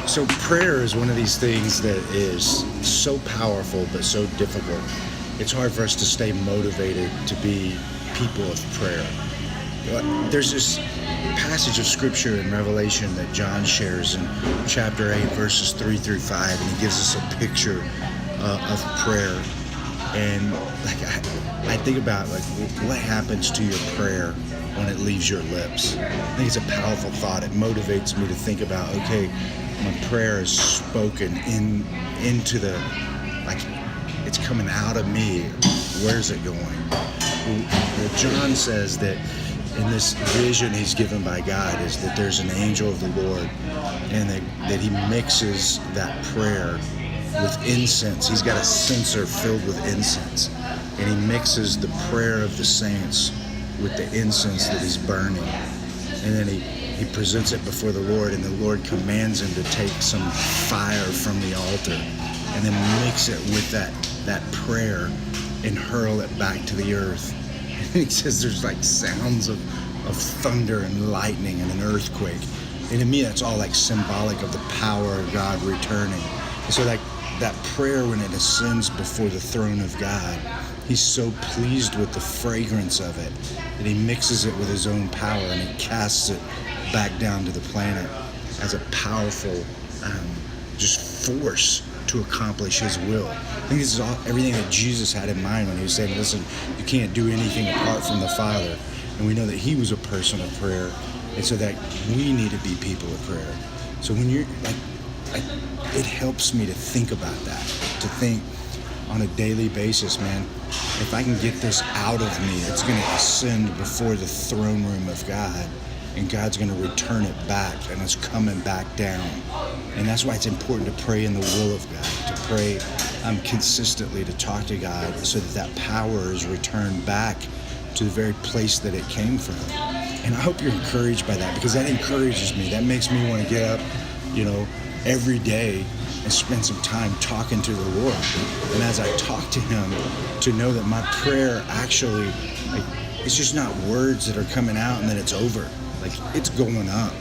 So prayer is one of these things that is so powerful but so difficult. It's hard for us to stay motivated to be people of prayer. There's this passage of scripture in Revelation that John shares in chapter 8, verses 3 through 5, and he gives us a picture of prayer. And I think about what happens to your prayer when it leaves your lips. I think it's a powerful thought. It motivates me to think about, okay, my prayer is spoken into the, it's coming out of me. Where's it going? Well, John says that in this vision he's given by God is that there's an angel of the Lord, and that he mixes that prayer with incense. He's got a censer filled with incense, and he mixes the prayer of the saints with the incense that he's burning. And then he presents it before the Lord, and the Lord commands him to take some fire from the altar and then mix it with that prayer and hurl it back to the earth. And he says there's sounds of thunder and lightning and an earthquake. And to me, that's all symbolic of the power of God returning. And so that prayer, when it ascends before the throne of God, he's so pleased with the fragrance of it that he mixes it with his own power, and he casts it back down to the planet as a powerful just force to accomplish his will. I think this is everything that Jesus had in mind when he was saying, listen, you can't do anything apart from the Father. And we know that he was a person of prayer, and so that we need to be people of prayer. So when you're it helps me to think about that, to think on a daily basis, man, if I can get this out of me, it's going to ascend before the throne room of God, and God's going to return it back, and it's coming back down. And that's why it's important to pray in the will of God, to pray consistently, to talk to God, so that power is returned back to the very place that it came from. And I hope you're encouraged by that, because that encourages me. That makes me want to get up, every day and spend some time talking to the Lord. And as I talk to him, to know that my prayer actually, it's just not words that are coming out and then it's over. It's going up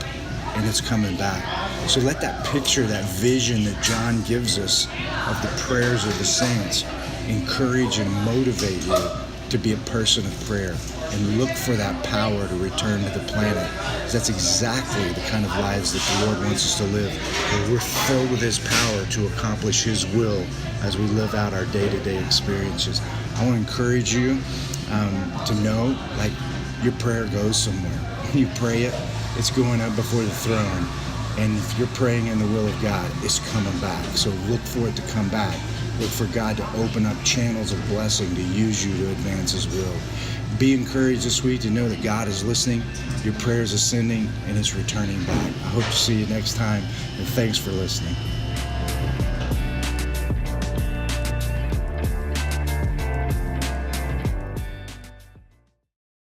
and it's coming back. So let that picture, that vision that John gives us of the prayers of the saints, encourage and motivate you to be a person of prayer and look for that power to return to the planet. Because that's exactly the kind of lives that the Lord wants us to live, where we're filled with his power to accomplish his will as we live out our day-to-day experiences. I want to encourage you to know, your prayer goes somewhere. When you pray it, it's going up before the throne. And if you're praying in the will of God, it's coming back. So look for it to come back. Look for God to open up channels of blessing to use you to advance his will. Be encouraged this week to know that God is listening, your prayer is ascending, and it's returning back. I hope to see you next time, and thanks for listening.